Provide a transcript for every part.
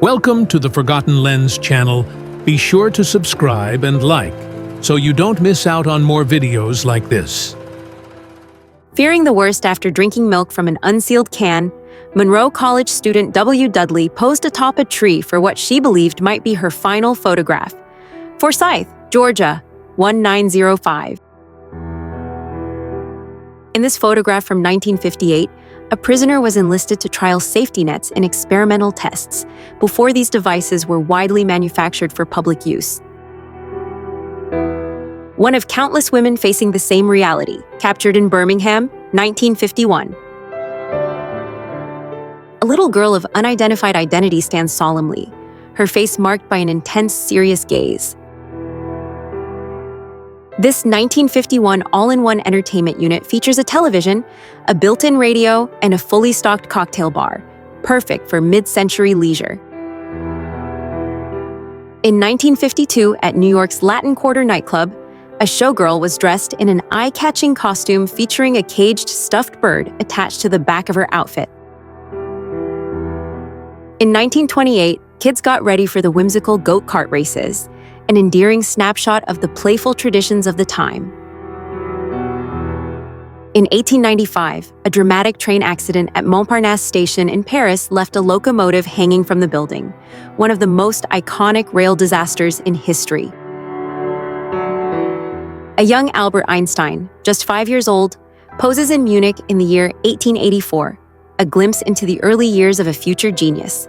Welcome to the Forgotten Lens channel. Be sure to subscribe and like, so you don't miss out on more videos like this. Fearing the worst after drinking milk from an unsealed can, Monroe College student W. Dudley posed atop a tree for what she believed might be her final photograph. Forsyth, Georgia, 1905. In this photograph from 1958, a prisoner was enlisted to trial safety nets in experimental tests before these devices were widely manufactured for public use. One of countless women facing the same reality, captured in Birmingham, 1951. A little girl of unidentified identity stands solemnly, her face marked by an intense, serious gaze. This 1951 all-in-one entertainment unit features a television, a built-in radio, and a fully stocked cocktail bar, perfect for mid-century leisure. In 1952, at New York's Latin Quarter nightclub, a showgirl was dressed in an eye-catching costume featuring a caged stuffed bird attached to the back of her outfit. In 1928, kids got ready for the whimsical goat cart races, an endearing snapshot of the playful traditions of the time. In 1895, a dramatic train accident at Montparnasse station in Paris left a locomotive hanging from the building, one of the most iconic rail disasters in history. A young Albert Einstein, just 5 years old, poses in Munich in the year 1884, a glimpse into the early years of a future genius.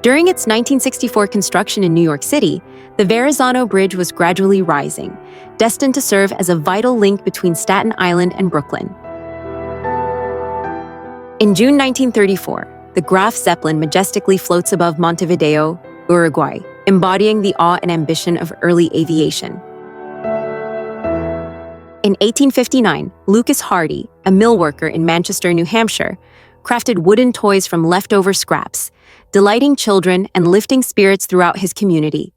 During its 1964 construction in New York City, the Verrazzano Bridge was gradually rising, destined to serve as a vital link between Staten Island and Brooklyn. In June 1934, the Graf Zeppelin majestically floats above Montevideo, Uruguay, embodying the awe and ambition of early aviation. In 1859, Lucas Hardy, a mill worker in Manchester, New Hampshire, crafted wooden toys from leftover scraps, delighting children and lifting spirits throughout his community.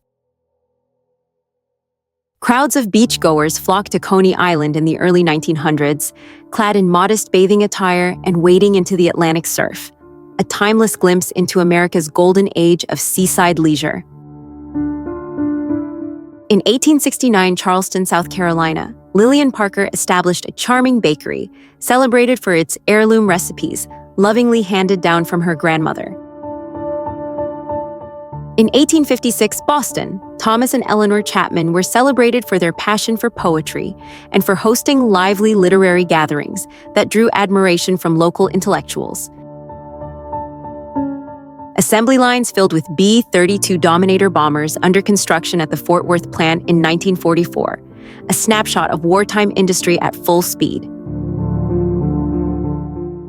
Crowds of beachgoers flocked to Coney Island in the early 1900s, clad in modest bathing attire and wading into the Atlantic surf, a timeless glimpse into America's golden age of seaside leisure. In 1869 Charleston, South Carolina, Lillian Parker established a charming bakery, celebrated for its heirloom recipes, lovingly handed down from her grandmother. In 1856 Boston, Thomas and Eleanor Chapman were celebrated for their passion for poetry and for hosting lively literary gatherings that drew admiration from local intellectuals. Assembly lines filled with B-32 Dominator bombers under construction at the Fort Worth plant in 1944, a snapshot of wartime industry at full speed.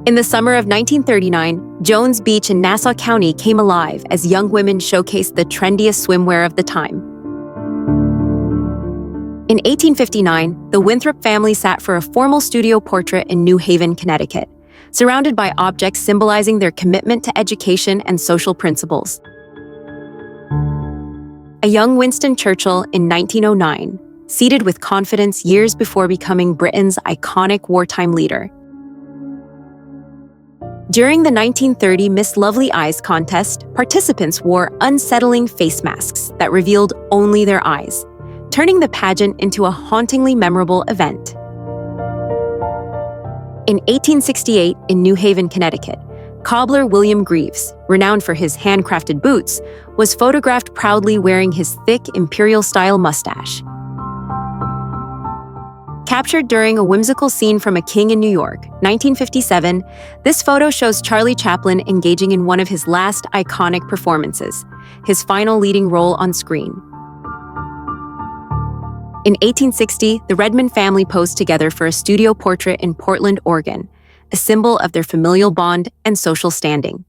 In the summer of 1939, Jones Beach in Nassau County came alive as young women showcased the trendiest swimwear of the time. In 1859, the Winthrop family sat for a formal studio portrait in New Haven, Connecticut, surrounded by objects symbolizing their commitment to education and social principles. A young Winston Churchill in 1909, seated with confidence years before becoming Britain's iconic wartime leader. During the 1930 Miss Lovely Eyes contest, participants wore unsettling face masks that revealed only their eyes, turning the pageant into a hauntingly memorable event. In 1868, in New Haven, Connecticut, cobbler William Greaves, renowned for his handcrafted boots, was photographed proudly wearing his thick imperial-style mustache. Captured during a whimsical scene from A King in New York, 1957, this photo shows Charlie Chaplin engaging in one of his last iconic performances, his final leading role on screen. In 1860, the Redmond family posed together for a studio portrait in Portland, Oregon, a symbol of their familial bond and social standing.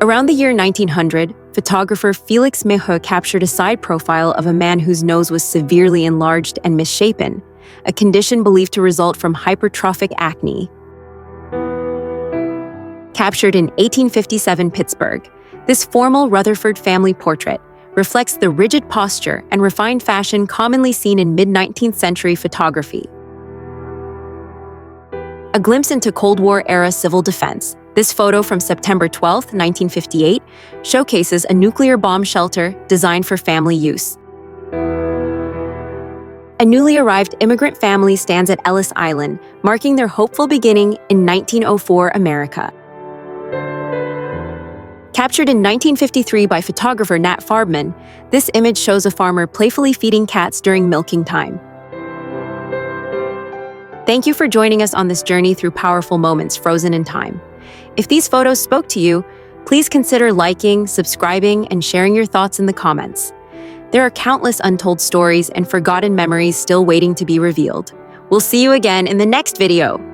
Around the year 1900, photographer Felix Meheux captured a side profile of a man whose nose was severely enlarged and misshapen, a condition believed to result from hypertrophic acne. Captured in 1857 Pittsburgh, this formal Rutherford family portrait reflects the rigid posture and refined fashion commonly seen in mid-19th century photography. A glimpse into Cold War-era civil defense, This photo from September 12, 1958, showcases a nuclear bomb shelter designed for family use. A newly arrived immigrant family stands at Ellis Island, marking their hopeful beginning in 1904 America. Captured in 1953 by photographer Nat Farbman, this image shows a farmer playfully feeding cats during milking time. Thank you for joining us on this journey through powerful moments frozen in time. If these photos spoke to you, please consider liking, subscribing, and sharing your thoughts in the comments. There are countless untold stories and forgotten memories still waiting to be revealed. We'll see you again in the next video.